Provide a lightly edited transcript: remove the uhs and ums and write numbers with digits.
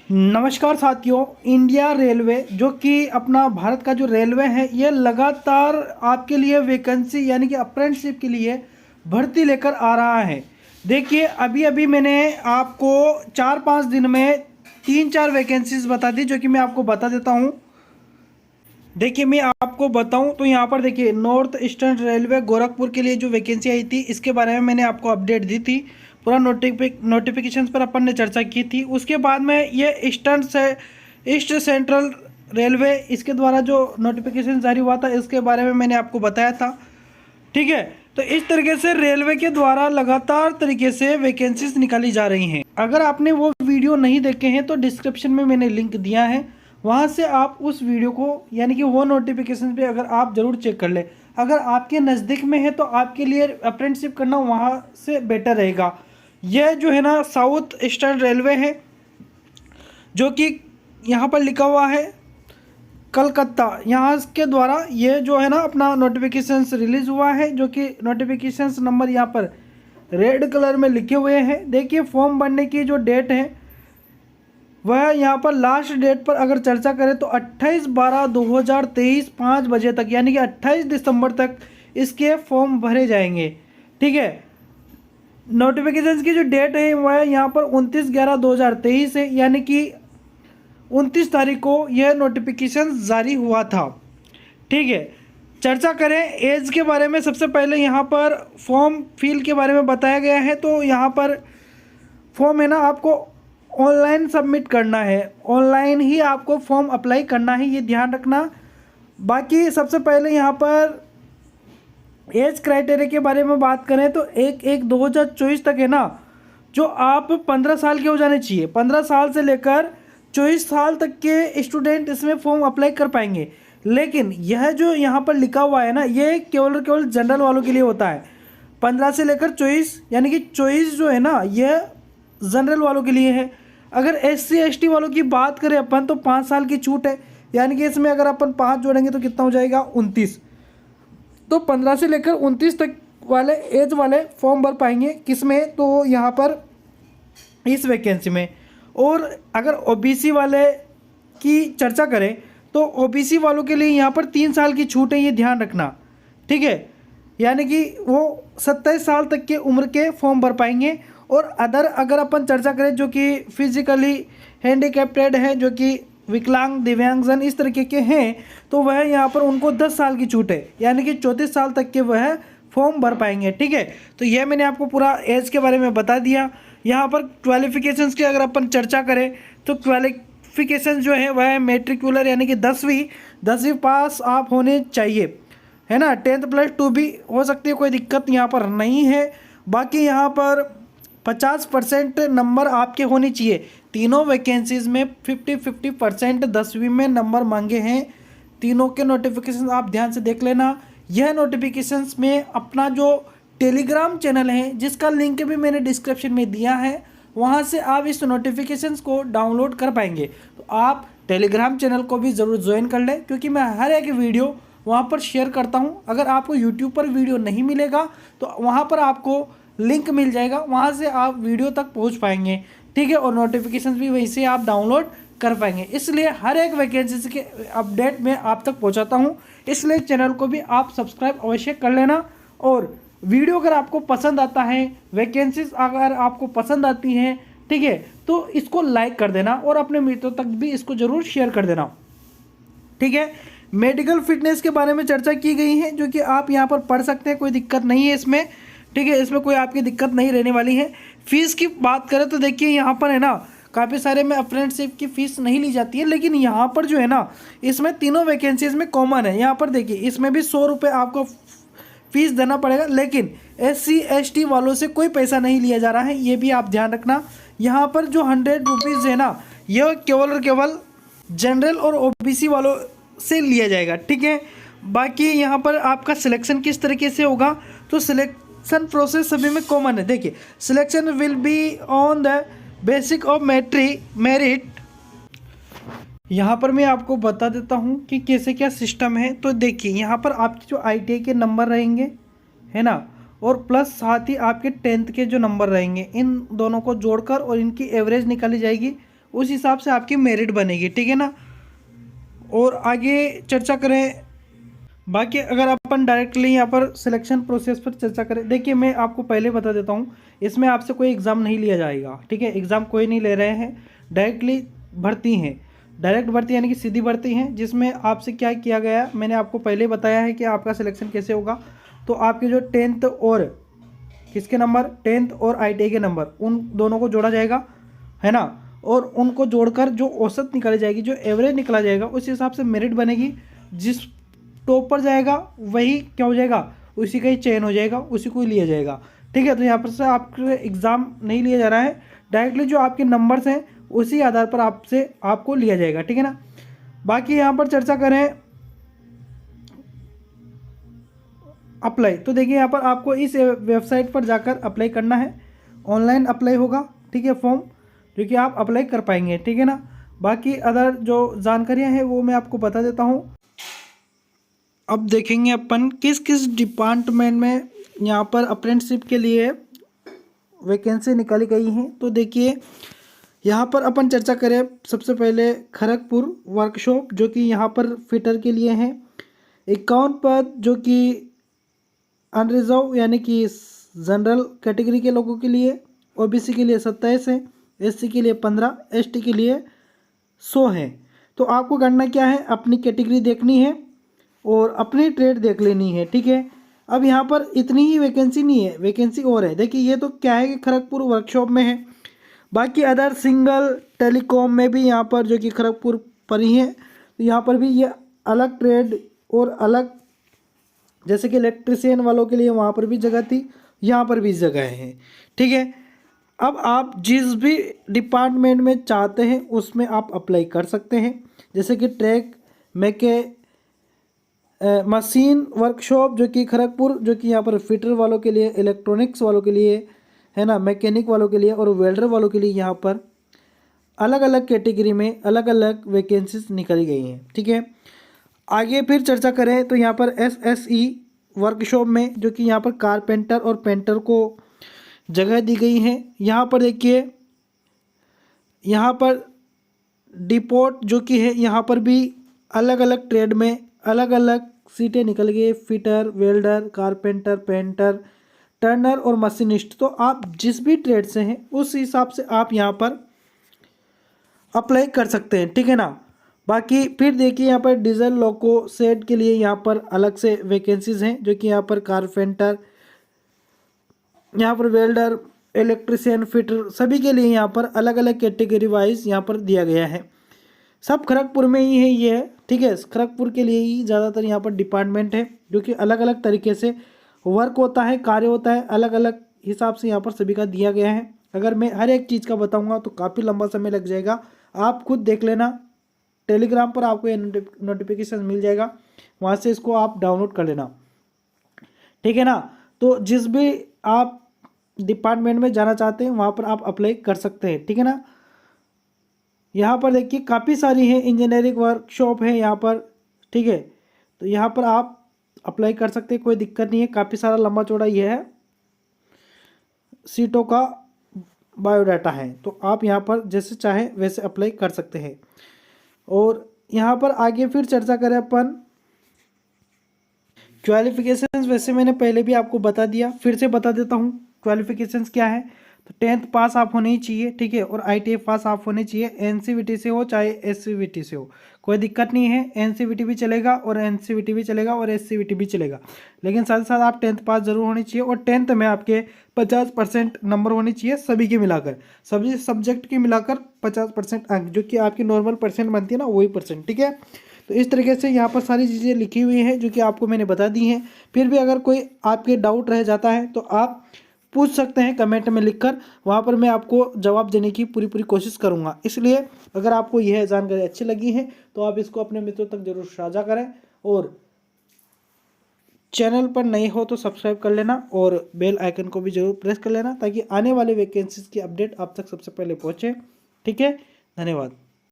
नमस्कार साथियों। India railway जो कि अपना भारत का जो रेलवे है, ये लगातार आपके लिए वैकेंसी यानी कि अप्रेंटिसशिप के लिए भर्ती लेकर आ रहा है। देखिए, अभी अभी मैंने आपको 4-5 दिन में 3-4 वैकेंसीज बता दी, जो कि मैं आपको बता देता हूँ। देखिए, मैं आपको बताऊं तो यहाँ पर देखिए, नॉर्थ ईस्टर्न रेलवे गोरखपुर के लिए जो वैकेंसी आई थी, इसके बारे में मैंने आपको अपडेट दी थी। पूरा नोटिफिकेशन पर अपन ने चर्चा की थी। उसके बाद में ये ईस्ट सेंट्रल रेलवे, इसके द्वारा जो नोटिफिकेशन जारी हुआ था, इसके बारे में मैंने आपको बताया था। ठीक है, तो इस तरीके से रेलवे के द्वारा लगातार तरीके से वैकेंसीज निकाली जा रही हैं। अगर आपने वो वीडियो नहीं देखे हैं तो डिस्क्रिप्शन में मैंने लिंक दिया है, वहाँ से आप उस वीडियो को यानी कि वो नोटिफिकेशन पे अगर आप ज़रूर चेक कर ले। अगर आपके नज़दीक में है तो आपके लिए अप्रेंटिसशिप करना वहाँ से बेटर रहेगा। यह जो है ना, साउथ ईस्टर्न रेलवे है, जो कि यहाँ पर लिखा हुआ है कलकत्ता। यहाँ के द्वारा ये जो है ना, अपना नोटिफिकेशंस रिलीज़ हुआ है, जो कि नोटिफिकेशंस नंबर यहाँ पर रेड कलर में लिखे हुए हैं। देखिए, फॉर्म भरने की जो डेट है वह यहाँ पर लास्ट डेट पर अगर चर्चा करें तो 28/12/2023 5 बजे तक, यानी कि 28 दिसंबर तक इसके फॉर्म भरे जाएंगे। ठीक है, नोटिफिकेशन की जो डेट है वह यहाँ पर 29/11/2023 है, यानी कि 29 तारीख को यह नोटिफिकेशन जारी हुआ था। ठीक है, चर्चा करें एज के बारे में। सबसे पहले यहाँ पर फॉर्म फिल के बारे में बताया गया है। तो यहाँ पर फॉर्म है ना, आपको ऑनलाइन सबमिट करना है, ऑनलाइन ही आपको फॉर्म अप्लाई करना है, ये ध्यान रखना। बाकी सबसे पहले यहाँ पर एज क्राइटेरिया के बारे में बात करें तो 1/1/2024 तक है ना, जो आप 15 साल के हो जाने चाहिए। 15 साल से लेकर 24 साल तक के स्टूडेंट इसमें फॉर्म अप्लाई कर पाएंगे। लेकिन यह जो यहाँ पर लिखा हुआ है ना, ये केवल और केवल जनरल वालों के लिए होता है। 15 से लेकर 24, यानी कि 24 जो है ना, यह जनरल वालों के लिए है। अगर SC ST वालों की बात करें अपन तो 5 साल की छूट है, यानी कि इसमें अगर अपन 5 जोड़ेंगे तो कितना हो जाएगा, 29। तो 15 से लेकर 29 तक वाले एज वाले फॉर्म भर पाएंगे। किसमें, तो यहाँ पर इस वैकेंसी में। और अगर OBC वाले की चर्चा करें तो OBC वालों के लिए यहाँ पर 3 साल की छूट है, ये ध्यान रखना। ठीक है, यानी कि वो 27 साल तक के उम्र के फॉर्म भर पाएंगे। और अदर अगर अपन चर्चा करें जो कि फिजिकली हैंडीकैप्टेड है, जो कि विकलांग, दिव्यांगजन इस तरीके के हैं, तो वह यहाँ पर उनको 10 साल की छूट है, यानी कि 34 साल तक के वह फॉर्म भर पाएंगे। ठीक है, तो यह मैंने आपको पूरा एज के बारे में बता दिया। यहाँ पर क्वालिफिकेशंस की अगर अपन चर्चा करें तो क्वालिफिकेशन जो है वह मैट्रिकुलर, यानी कि 10वीं पास आप होने चाहिए, है ना। 10th+2 भी हो सकती है, कोई दिक्कत यहाँ पर नहीं है। बाकी यहाँ पर 50% नंबर आपके होने चाहिए। तीनों वैकेंसीज में 50-50% 10वीं में नंबर मांगे हैं। तीनों के नोटिफिकेशन आप ध्यान से देख लेना। यह नोटिफिकेशंस में अपना जो टेलीग्राम चैनल है, जिसका लिंक भी मैंने डिस्क्रिप्शन में दिया है, वहाँ से आप इस नोटिफिकेशंस को डाउनलोड कर पाएंगे। तो आप टेलीग्राम चैनल को भी ज़रूर ज्वाइन कर लें, क्योंकि मैं हर एक वीडियो वहाँ पर शेयर करता हूँ। अगर आपको यूट्यूब पर वीडियो नहीं मिलेगा तो वहाँ पर आपको लिंक मिल जाएगा, वहाँ से आप वीडियो तक पहुँच पाएंगे। ठीक है, और नोटिफिकेशन भी वहीं से आप डाउनलोड कर पाएंगे। इसलिए हर एक वैकेंसी के अपडेट मैं आप तक पहुँचाता हूँ, इसलिए चैनल को भी आप सब्सक्राइब अवश्य कर लेना। और वीडियो अगर आपको पसंद आता है, वैकेंसीज अगर आपको पसंद आती हैं, ठीक है, तो इसको लाइक कर देना और अपने मित्रों तक भी इसको ज़रूर शेयर कर देना। ठीक है, मेडिकल फिटनेस के बारे में चर्चा की गई है, जो कि आप यहाँ पर पढ़ सकते हैं, कोई दिक्कत नहीं है इसमें। ठीक है, इसमें कोई आपकी दिक्कत नहीं रहने वाली है। फीस की बात करें तो देखिए, यहाँ पर है ना, काफ़ी सारे में अप्रेंटिसशिप की फ़ीस नहीं ली जाती है, लेकिन यहाँ पर जो है ना, इसमें तीनों वैकेंसीज में कॉमन है। यहाँ पर देखिए, इसमें भी 100 रुपये आपको फीस देना पड़ेगा, लेकिन SC ST वालों से कोई पैसा नहीं लिया जा रहा है, ये भी आप ध्यान रखना। यहाँ पर जो 100 रुपीज़ है ना, यह केवल और केवल जनरल और OBC वालों से लिया जाएगा। ठीक है, बाकी यहाँ पर आपका सिलेक्शन किस तरीके से होगा, तो सिलेक्शन प्रोसेस सभी में कॉमन है। देखिए, selection will be on the basic of merit. यहाँ पर मैं आपको बता देता हूँ कि कैसे क्या सिस्टम है। तो देखिए, यहाँ पर आपके जो ITI के नंबर रहेंगे, है ना, और प्लस साथ ही आपके 10th के जो नंबर रहेंगे, इन दोनों को जोड़कर और इनकी एवरेज निकाली जाएगी। उस हिसाब से आपकी मेरिट बनेगी, ठीक है ना। और आगे चर्चा करें, बाकी अगर अपन डायरेक्टली यहाँ पर सिलेक्शन प्रोसेस पर चर्चा करें, देखिए मैं आपको पहले बता देता हूँ, इसमें आपसे कोई एग्ज़ाम नहीं लिया जाएगा, ठीक है। एग्ज़ाम कोई नहीं ले रहे हैं, डायरेक्टली भर्ती हैं, डायरेक्ट भर्ती यानी कि सीधी भर्ती हैं, जिसमें आपसे क्या किया गया, मैंने आपको पहले बताया है कि आपका सिलेक्शन कैसे होगा। तो आपके जो 10th और किसके नंबर, 10th और ITI के नंबर, उन दोनों को जोड़ा जाएगा, है ना। और उनको जोड़कर जो औसत निकाली जाएगी, जो एवरेज निकाला जाएगा, उस हिसाब से मेरिट बनेगी। जिस टॉप पर जाएगा वही क्या हो जाएगा, उसी का ही चयन हो जाएगा, उसी को ही लिया जाएगा, ठीक है। तो यहाँ पर से आपके एग्ज़ाम नहीं लिया जा रहा है, डायरेक्टली जो आपके नंबर्स हैं उसी आधार पर आपको लिया जाएगा, ठीक है ना। बाकी यहाँ पर चर्चा करें अप्लाई, तो देखिए यहाँ पर आपको इस वेबसाइट पर जाकर अप्लाई करना है, ऑनलाइन अप्लाई होगा, ठीक है, फॉर्म जो कि आप अप्लाई कर पाएंगे, ठीक है ना। बाकी अदर जो जानकारियाँ हैं वो मैं आपको बता देता हूँ। अब देखेंगे अपन किस किस डिपार्टमेंट में यहाँ पर अप्रेंटिसशिप के लिए वैकेंसी निकाली गई हैं। तो देखिए यहाँ पर अपन चर्चा करें, सबसे पहले खड़गपुर वर्कशॉप जो कि यहाँ पर फिटर के लिए हैं, 51 पद जो कि अनरिजर्व यानी कि जनरल कैटेगरी के लोगों के लिए, OBC के लिए 27 है, SC के लिए 15, ST के लिए 100 है। तो आपको करना क्या है, अपनी कैटेगरी देखनी है और अपनी ट्रेड देख लेनी है, ठीक है। अब यहाँ पर इतनी ही वैकेंसी नहीं है, वैकेंसी और है। देखिए ये तो क्या है कि खड़गपुर वर्कशॉप में है, बाकी अदर सिंगल टेलीकॉम में भी यहाँ पर जो कि खड़गपुर पर ही है, तो यहाँ पर भी ये अलग ट्रेड और अलग, जैसे कि इलेक्ट्रिशियन वालों के लिए वहाँ पर भी जगह थी, यहाँ पर भी जगह है, ठीक है। अब आप जिस भी डिपार्टमेंट में चाहते हैं उसमें आप अप्लाई कर सकते हैं, जैसे कि ट्रैक मशीन वर्कशॉप जो कि खड़गपुर, जो कि यहाँ पर फिटर वालों के लिए, इलेक्ट्रॉनिक्स वालों के लिए, है ना, मैकेनिक वालों के लिए और वेल्डर वालों के लिए यहाँ पर अलग अलग कैटेगरी में अलग अलग वैकेंसीज निकली गई हैं, ठीक है। आगे फिर चर्चा करें तो यहाँ पर SSE वर्कशॉप में जो कि यहाँ पर कारपेंटर और पेंटर को जगह दी गई है। यहाँ पर देखिए, यहाँ पर डिपोट जो कि है, यहाँ पर भी अलग अलग ट्रेड में अलग अलग सीटें निकल गई, fitter, welder, carpenter, painter, Turner और मशीनिस्ट। तो आप जिस भी ट्रेड से हैं उस हिसाब से आप यहाँ पर अप्लाई कर सकते हैं, ठीक है ना। बाकी फिर देखिए यहाँ पर डीजल लोको सेट के लिए यहाँ पर अलग से वैकेंसीज हैं, जो कि यहाँ पर कारपेंटर, यहाँ पर वेल्डर, इलेक्ट्रिशियन, फिटर, सभी के लिए यहाँ पर अलग अलग कैटेगरी वाइज यहाँ पर दिया गया है। सब खड़गपुर में ही है ये, ठीक है। खड़गपुर के लिए ही ज़्यादातर यहाँ पर डिपार्टमेंट है, जो कि अलग अलग तरीके से वर्क होता है, कार्य होता है, अलग अलग हिसाब से यहाँ पर सभी का दिया गया है। अगर मैं हर एक चीज़ का बताऊँगा तो काफ़ी लंबा समय लग जाएगा, आप खुद देख लेना। टेलीग्राम पर आपको ये नोटिफिकेशन मिल जाएगा, वहाँ से इसको आप डाउनलोड कर लेना, ठीक है ना। तो जिस भी आप डिपार्टमेंट में जाना चाहते हैं वहाँ पर आप अप्लाई कर सकते हैं, ठीक है ना। यहाँ पर देखिए काफ़ी सारी है, इंजीनियरिंग वर्कशॉप है यहाँ पर, ठीक है। तो यहाँ पर आप अप्लाई कर सकते हैं, कोई दिक्कत नहीं है। काफ़ी सारा लंबा चौड़ा ये है, सीटों का बायोडाटा है, तो आप यहाँ पर जैसे चाहे वैसे अप्लाई कर सकते हैं। और यहाँ पर आगे फिर चर्चा करें अपन क्वालिफिकेशंस, वैसे मैंने पहले भी आपको बता दिया, फिर से बता देता हूँ क्वालिफिकेशंस क्या है। तो 10th पास आप होने ही चाहिए, ठीक है, और ITI पास आप होने चाहिए, NCVT से हो चाहे SCVT से हो, कोई दिक्कत नहीं है। NCVT भी चलेगा और NCVT भी चलेगा और SCVT भी चलेगा, लेकिन साथ ही साथ आप 10th पास जरूर होनी चाहिए। और 10th में आपके 50% नंबर होने चाहिए, सभी के मिलाकर, सभी सब्जेक्ट के मिलाकर 50% अंक, जो कि आपकी नॉर्मल परसेंट बनती है ना, वही परसेंट, ठीक है। तो इस तरीके से यहाँ पर सारी चीज़ें लिखी हुई हैं जो कि आपको मैंने बता दी हैं। फिर भी अगर कोई आपके डाउट रह जाता है तो आप पूछ सकते हैं कमेंट में लिखकर, वहाँ पर मैं आपको जवाब देने की पूरी कोशिश करूँगा। इसलिए अगर आपको यह जानकारी अच्छी लगी है तो आप इसको अपने मित्रों तक जरूर साझा करें, और चैनल पर नए हो तो सब्सक्राइब कर लेना और बेल आइकन को भी जरूर प्रेस कर लेना, ताकि आने वाले वैकेंसीज की अपडेट आप तक सबसे पहले पहुँचे, ठीक है। धन्यवाद।